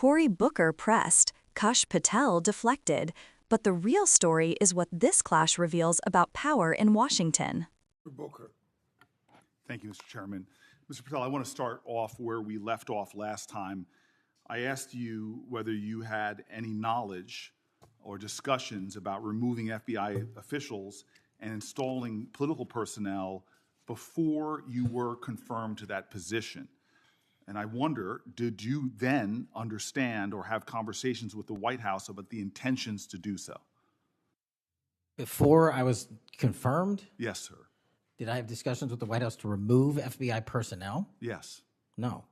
Cory Booker pressed, Kash Patel deflected, but the real story is what this clash reveals about power in Washington. Booker. Thank you, Mr. Chairman. Mr. Patel, I want to start off where we left off last time. I asked you whether you had any knowledge or discussions about removing FBI officials and installing political personnel before you were confirmed to that position. And I wonder, did you then understand or have conversations with the White House about the intentions to do so? Before I was confirmed? Yes, sir. Did I have discussions with the White House to remove FBI personnel? Yes. No.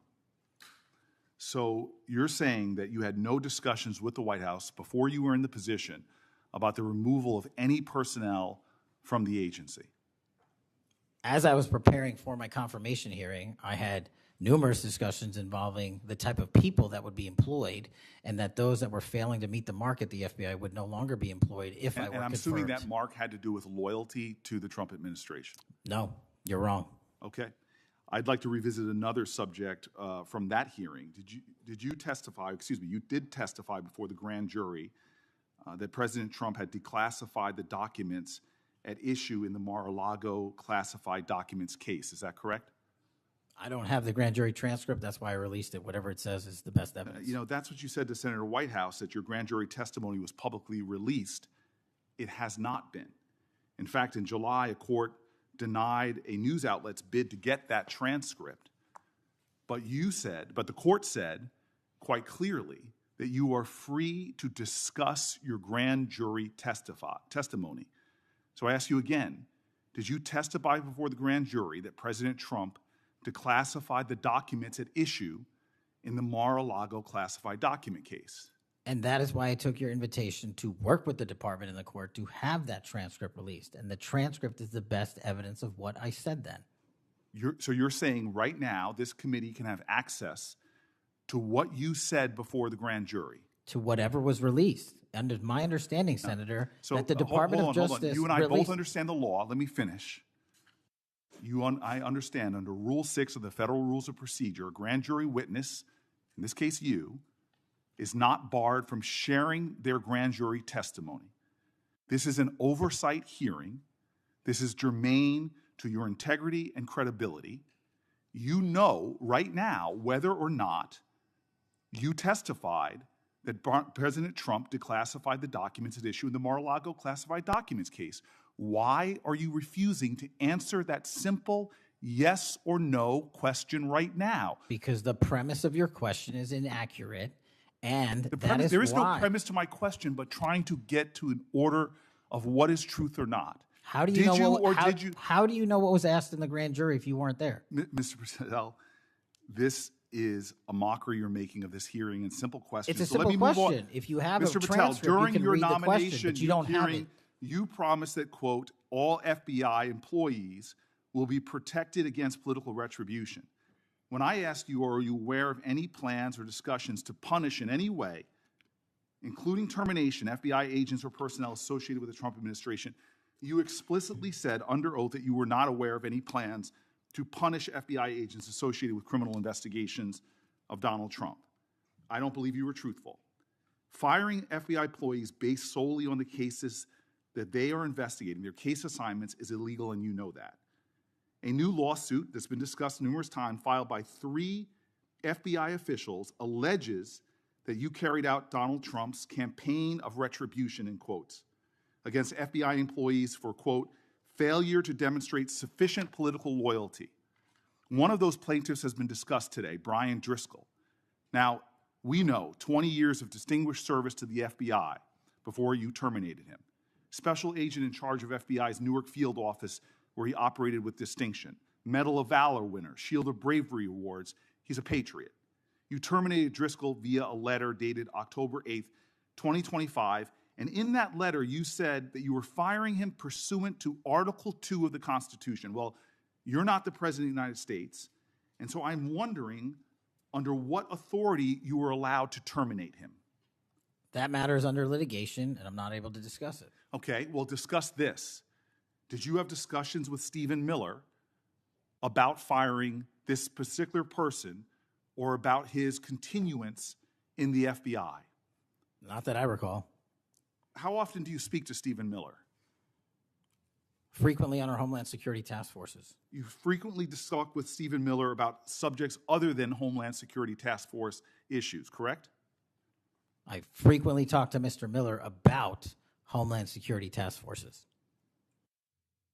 So you're saying that you had no discussions with the White House before you were in the position about the removal of any personnel from the agency? As I was preparing for my confirmation hearing, I had numerous discussions involving the type of people that would be employed, and that those that were failing to meet the mark at the FBI would no longer be employed if I were confirmed. And I'm assuming that mark had to do with loyalty to the Trump administration. No, you're wrong. Okay. I'd like to revisit another subject from that hearing. Did you testify, excuse me, you did testify before the grand jury that President Trump had declassified the documents at issue in the Mar-a-Lago classified documents case. Is that correct? I don't have the grand jury transcript. That's why I released it. Whatever it says is the best evidence. That's what you said to Senator Whitehouse, that your grand jury testimony was publicly released. It has not been. In fact, in July, a court denied a news outlet's bid to get that transcript. But the court said quite clearly that you are free to discuss your grand jury testimony. So I ask you again, did you testify before the grand jury that President Trump declassified the documents at issue in the Mar-a-Lago classified document case? And that is why I took your invitation to work with the department and the court to have that transcript released. And the transcript is the best evidence of what I said then. So you're saying right now this committee can have access to what you said before the grand jury? To whatever was released. Under my understanding, Senator, that the Department of Justice You and I both understand the law. Let me finish. I understand under Rule 6 of the Federal Rules of Procedure, a grand jury witness, in this case you, is not barred from sharing their grand jury testimony. This is an oversight hearing. This is germane to your integrity and credibility. You know right now whether or not you testified that President Trump declassified the documents at issue in the Mar-a-Lago classified documents case. Why are you refusing to answer that simple yes or no question right now? Because the premise of your question is inaccurate, and there is no premise to my question, but trying to get to an order of what is truth or not. How do you How do you know what was asked in the grand jury if you weren't there? Mr. Patel, this is a mockery you're making of this hearing and simple questions. It's a simple question. If you have Mr. a Patel, transcript, during you can your read nomination, the question, but you don't have it. You promised that, quote, all FBI employees will be protected against political retribution. When I asked you, are you aware of any plans or discussions to punish in any way, including termination, FBI agents or personnel associated with the Trump administration, you explicitly said under oath that you were not aware of any plans to punish FBI agents associated with criminal investigations of Donald Trump. I don't believe you were truthful. Firing FBI employees based solely on the cases that they are investigating, their case assignments, is illegal, and you know that. A new lawsuit that's been discussed numerous times, filed by 3 FBI officials, alleges that you carried out Donald Trump's campaign of retribution, in quotes, against FBI employees for, quote, failure to demonstrate sufficient political loyalty. One of those plaintiffs has been discussed today, Brian Driscoll. Now, we know 20 years of distinguished service to the FBI before you terminated him. Special agent in charge of FBI's Newark field office, where he operated with distinction. Medal of Valor winner, Shield of Bravery awards. He's a patriot. You terminated Driscoll via a letter dated October 8th, 2025, and in that letter, you said that you were firing him pursuant to Article 2 of the Constitution. Well, you're not the President of the United States, and so I'm wondering under what authority you were allowed to terminate him. That matter is under litigation, and I'm not able to discuss it. Okay, well, discuss this. Did you have discussions with Stephen Miller about firing this particular person or about his continuance in the FBI? Not that I recall. How often do you speak to Stephen Miller? Frequently on our Homeland Security task forces. You frequently talk with Stephen Miller about subjects other than Homeland Security task force issues, correct? I frequently talk to Mr. Miller about Homeland Security task forces.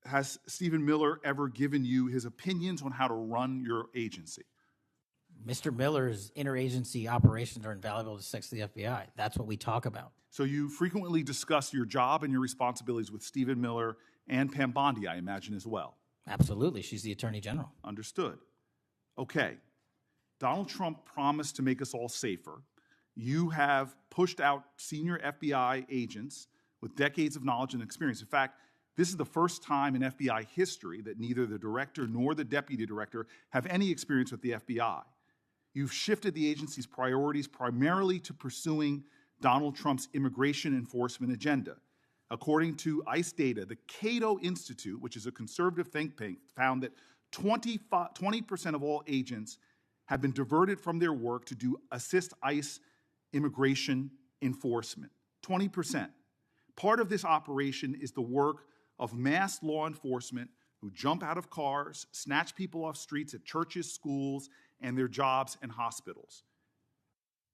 Has Stephen Miller ever given you his opinions on how to run your agency? Mr. Miller's interagency operations are invaluable to the FBI. That's what we talk about. So you frequently discuss your job and your responsibilities with Stephen Miller and Pam Bondi, I imagine, as well. Absolutely. She's the Attorney General. Understood. Okay. Donald Trump promised to make us all safer. You have pushed out senior FBI agents with decades of knowledge and experience. In fact, this is the first time in FBI history that neither the director nor the deputy director have any experience with the FBI. You've shifted the agency's priorities primarily to pursuing Donald Trump's immigration enforcement agenda. According to ICE data, the Cato Institute, which is a conservative think tank, found that 20% of all agents have been diverted from their work to assist ICE immigration enforcement. 20%. Part of this operation is the work of mass law enforcement who jump out of cars, snatch people off streets at churches, schools, and their jobs and hospitals.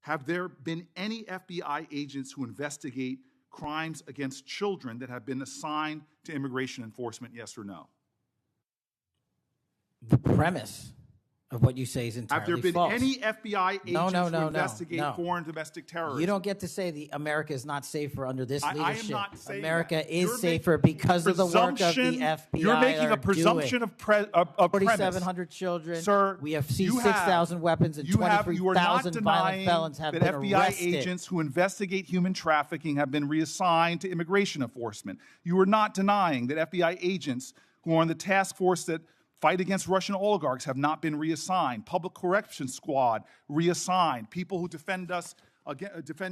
Have there been any FBI agents who investigate crimes against children that have been assigned to immigration enforcement, yes or no? The premise of what you say is entirely false. Have there been any FBI agents who investigate foreign domestic terrorism? You don't get to say America is not safer under this leadership. I am not saying America is safer because of the work of the FBI. You're making a presumption of premise. 4,700 children. Sir, we have seized 6,000 weapons and 23,000 violent felons have been arrested. FBI agents who investigate human trafficking have been reassigned to immigration enforcement. You are not denying that FBI agents who are on the task force that fight against Russian oligarchs have not been reassigned. Public Correction Squad, reassigned. People who defend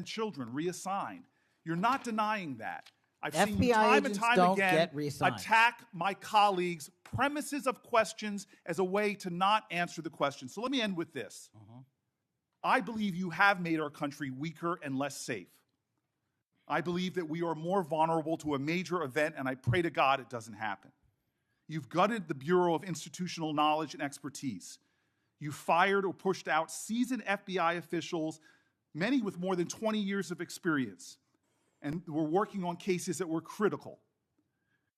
children, reassigned. You're not denying that. I've seen you time and time again attack my colleagues' premises of questions as a way to not answer the question. So let me end with this. I believe you have made our country weaker and less safe. I believe that we are more vulnerable to a major event, and I pray to God it doesn't happen. You've gutted the Bureau of Institutional Knowledge and Expertise. You fired or pushed out seasoned FBI officials, many with more than 20 years of experience, and were working on cases that were critical.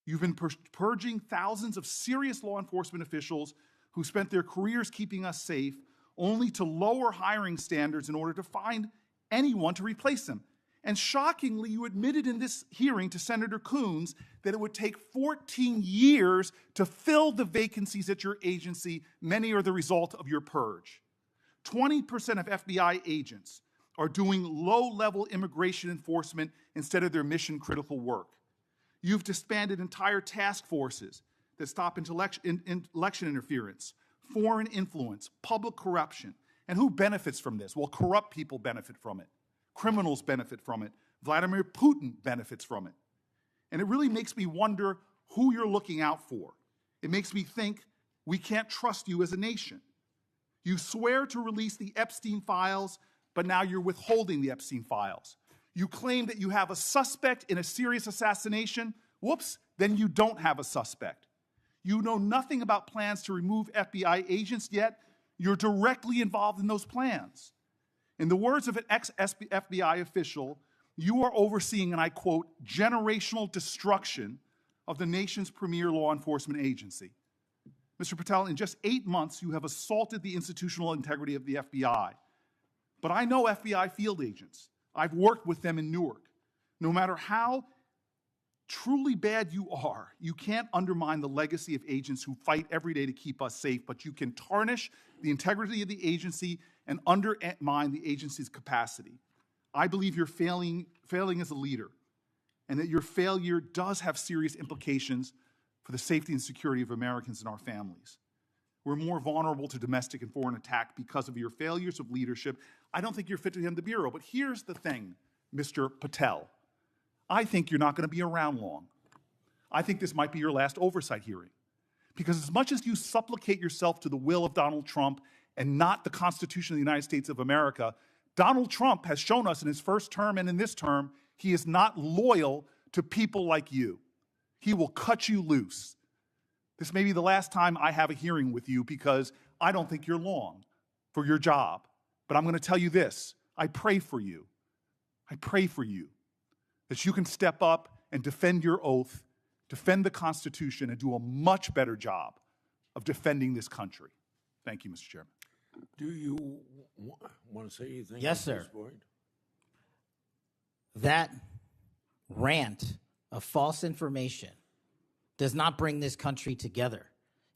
You've been purging thousands of serious law enforcement officials who spent their careers keeping us safe, only to lower hiring standards in order to find anyone to replace them. And shockingly, you admitted in this hearing to Senator Coons that it would take 14 years to fill the vacancies at your agency. Many are the result of your purge. 20% of FBI agents are doing low-level immigration enforcement instead of their mission-critical work. You've disbanded entire task forces that stop election interference, foreign influence, public corruption. And who benefits from this? Well, corrupt people benefit from it. Criminals benefit from it. Vladimir Putin benefits from it. And it really makes me wonder who you're looking out for. It makes me think we can't trust you as a nation. You swear to release the Epstein files, but now you're withholding the Epstein files. You claim that you have a suspect in a serious assassination. Whoops, then you don't have a suspect. You know nothing about plans to remove FBI agents, yet you're directly involved in those plans. In the words of an ex-FBI official, you are overseeing, and I quote, generational destruction of the nation's premier law enforcement agency. Mr. Patel, in just 8 months, you have assaulted the institutional integrity of the FBI. But I know FBI field agents. I've worked with them in Newark. No matter how truly bad you are, you can't undermine the legacy of agents who fight every day to keep us safe, but you can tarnish the integrity of the agency and undermine the agency's capacity. I believe you're failing as a leader, and that your failure does have serious implications for the safety and security of Americans and our families. We're more vulnerable to domestic and foreign attack because of your failures of leadership. I don't think you're fit to hand the Bureau, but here's the thing, Mr. Patel. I think you're not going to be around long. I think this might be your last oversight hearing. Because as much as you supplicate yourself to the will of Donald Trump and not the Constitution of the United States of America, Donald Trump has shown us in his first term and in this term, he is not loyal to people like you. He will cut you loose. This may be the last time I have a hearing with you because I don't think you're long for your job. But I'm going to tell you this. I pray for you. I pray for you that you can step up and defend your oath, defend the Constitution, and do a much better job of defending this country. Thank you, Mr. Chairman. Do you want to say anything? Yes, at this sir. point? That rant of false information does not bring this country together.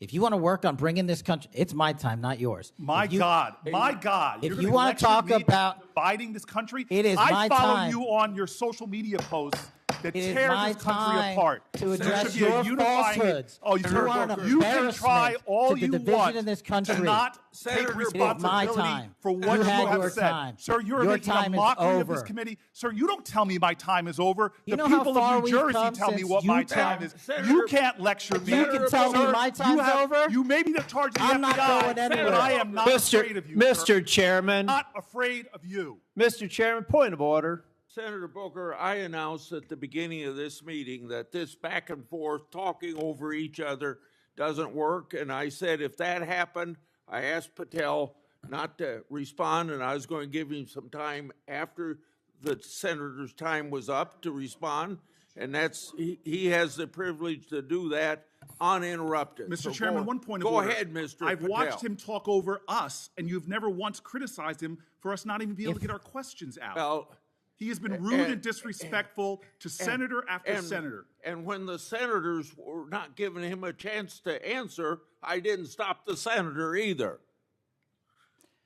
If you want to work on bringing this country, it's my time, not yours. My God. If You're you gonna want to lecture talk me about dividing this country, it is I my follow time. you on your social media posts that It is tear my this country time apart. to There address should be a your unifying- falsehoods. Oh, You are an you can embarrassment try all to the you division want in this to country. not Senator, take it is my responsibility time. for what You you had have your said. time. Sir, you're Your making a time is mockery of this over. committee. Sir, you don't tell me my time is over. You The know how people far of New we've Jersey come tell me since what my you time tell- is. Senator- You can't lecture me. You can tell me Sir, my you time's have- over? You may be the charge of the I'm not FBI, going anywhere. but I am not afraid of you, sir. Mr. Chairman, Not afraid of you. Mr. Chairman, point of order. Senator Booker, I announced at the beginning of this meeting that this back and forth talking over each other doesn't work. And I said if that happened, I asked Patel not to respond, and I was going to give him some time after the senator's time was up to respond. And he has the privilege to do that uninterrupted. Mr. So Chairman, go- one point of Go order. ahead, Mr. I've Patel. watched him talk over us, and you've never once criticized him for us not even being able to get our questions out. Well, He has been rude and disrespectful to senator after senator. And when the senators were not giving him a chance to answer, I didn't stop the senator either.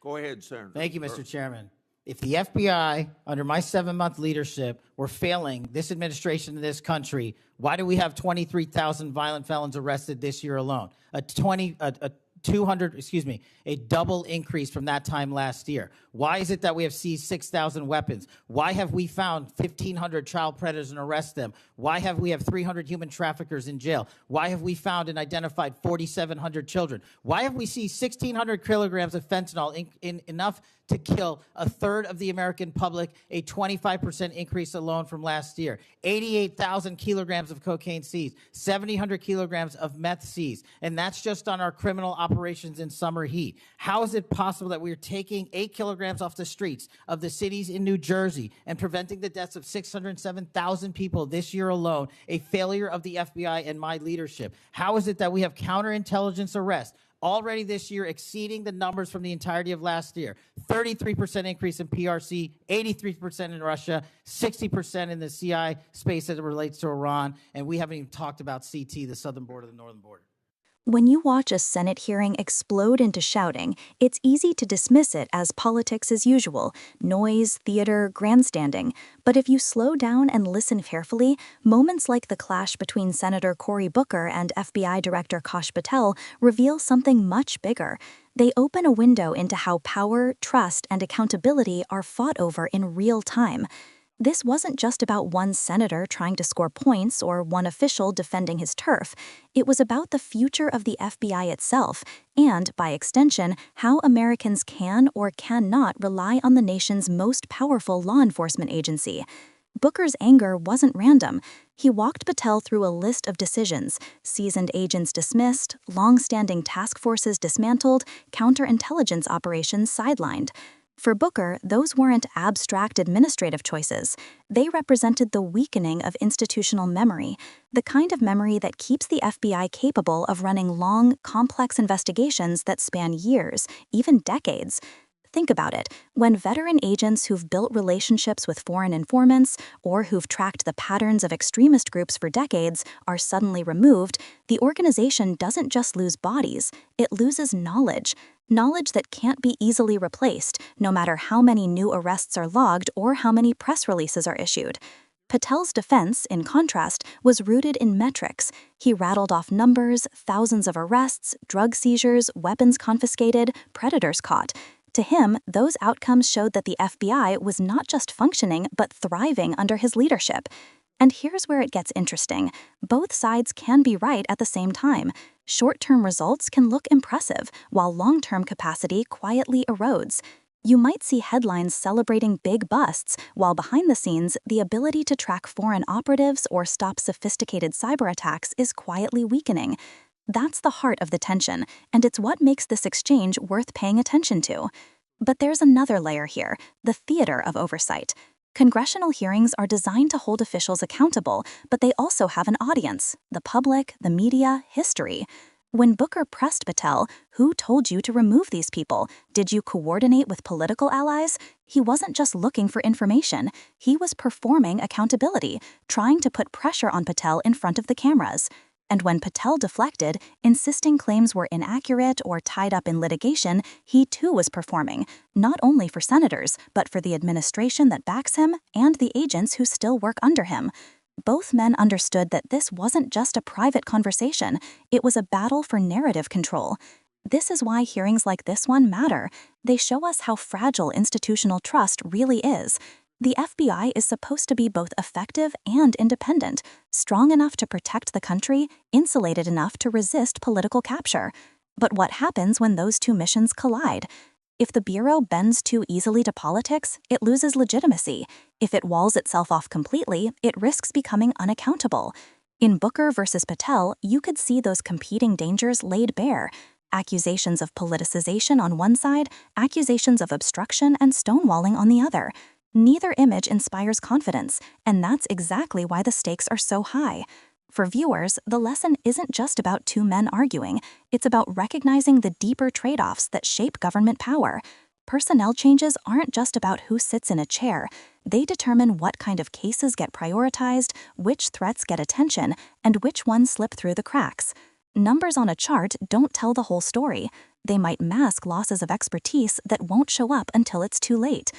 Go ahead, Senator. Thank you, Mr. Chairman. If the FBI, under my 7-month leadership, were failing this administration in this country, why do we have 23,000 violent felons arrested this year alone? A double increase from that time last year. Why is it that we have seized 6,000 weapons? Why have we found 1,500 child predators and arrested them? Why have we 300 human traffickers in jail? Why have we found and identified 4,700 children? Why have we seized 1,600 kilograms of fentanyl, enough to kill a third of the American public, a 25% increase alone from last year? 88,000 kilograms of cocaine seized, 7,000 kilograms of meth seized, and that's just on our criminal operations in summer heat. How is it possible that we are taking 8 kilograms off the streets of the cities in New Jersey and preventing the deaths of 607,000 people this year alone, a failure of the FBI and my leadership? How is it that we have counterintelligence arrests already this year exceeding the numbers from the entirety of last year? 33% increase in PRC, 83% in Russia, 60% in the CI space as it relates to Iran, and we haven't even talked about CT, the southern border, the northern border. When you watch a Senate hearing explode into shouting, it's easy to dismiss it as politics as usual, noise, theater, grandstanding. But if you slow down and listen carefully, moments like the clash between Senator Cory Booker and FBI Director Kash Patel reveal something much bigger. They open a window into how power, trust, and accountability are fought over in real time. This wasn't just about one senator trying to score points or one official defending his turf. It was about the future of the FBI itself and, by extension, how Americans can or cannot rely on the nation's most powerful law enforcement agency. Booker's anger wasn't random. He walked Patel through a list of decisions: seasoned agents dismissed, long-standing task forces dismantled, counterintelligence operations sidelined. For Booker, those weren't abstract administrative choices. They represented the weakening of institutional memory, the kind of memory that keeps the FBI capable of running long, complex investigations that span years, even decades. Think about it. When veteran agents who've built relationships with foreign informants or who've tracked the patterns of extremist groups for decades are suddenly removed, the organization doesn't just lose bodies, it loses knowledge. Knowledge that can't be easily replaced, no matter how many new arrests are logged or how many press releases are issued. Patel's defense, in contrast, was rooted in metrics. He rattled off numbers, thousands of arrests, drug seizures, weapons confiscated, predators caught. To him, those outcomes showed that the FBI was not just functioning, but thriving under his leadership. And here's where it gets interesting. Both sides can be right at the same time. Short-term results can look impressive, while long-term capacity quietly erodes. You might see headlines celebrating big busts, while behind the scenes, the ability to track foreign operatives or stop sophisticated cyber attacks is quietly weakening. That's the heart of the tension, and it's what makes this exchange worth paying attention to. But there's another layer here, the theater of oversight. Congressional hearings are designed to hold officials accountable, but they also have an audience: the public, the media, history. When Booker pressed Patel, "Who told you to remove these people? Did you coordinate with political allies?" he wasn't just looking for information. He was performing accountability, trying to put pressure on Patel in front of the cameras. And when Patel deflected, insisting claims were inaccurate or tied up in litigation, he too was performing, not only for senators, but for the administration that backs him and the agents who still work under him. Both men understood that this wasn't just a private conversation, it was a battle for narrative control. This is why hearings like this one matter. They show us how fragile institutional trust really is. The FBI is supposed to be both effective and independent, strong enough to protect the country, insulated enough to resist political capture. But what happens when those two missions collide? If the Bureau bends too easily to politics, it loses legitimacy. If it walls itself off completely, it risks becoming unaccountable. In Booker versus Patel, you could see those competing dangers laid bare. Accusations of politicization on one side, accusations of obstruction and stonewalling on the other. Neither image inspires confidence, and that's exactly why the stakes are so high. For viewers, the lesson isn't just about two men arguing, it's about recognizing the deeper trade-offs that shape government power. Personnel changes aren't just about who sits in a chair. They determine what kind of cases get prioritized, which threats get attention, and which ones slip through the cracks. Numbers on a chart don't tell the whole story. They might mask losses of expertise that won't show up until it's too late.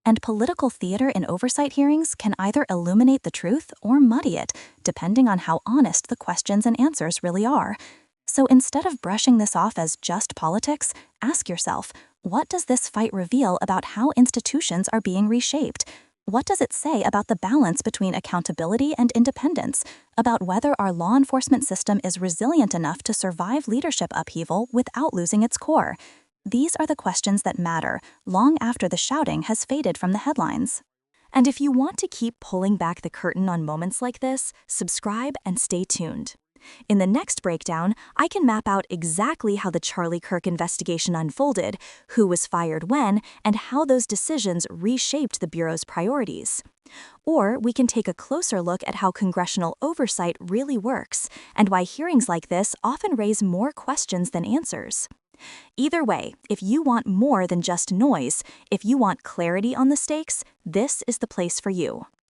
And political theater in oversight hearings can either illuminate the truth or muddy it, depending on how honest the questions and answers really are. So instead of brushing this off as just politics, ask yourself, what does this fight reveal about how institutions are being reshaped? What does it say about the balance between accountability and independence, about whether our law enforcement system is resilient enough to survive leadership upheaval without losing its core? These are the questions that matter, long after the shouting has faded from the headlines. And if you want to keep pulling back the curtain on moments like this, subscribe and stay tuned. In the next breakdown, I can map out exactly how the Charlie Kirk investigation unfolded, who was fired when, and how those decisions reshaped the Bureau's priorities. Or we can take a closer look at how congressional oversight really works, and why hearings like this often raise more questions than answers. Either way, if you want more than just noise, if you want clarity on the stakes, this is the place for you.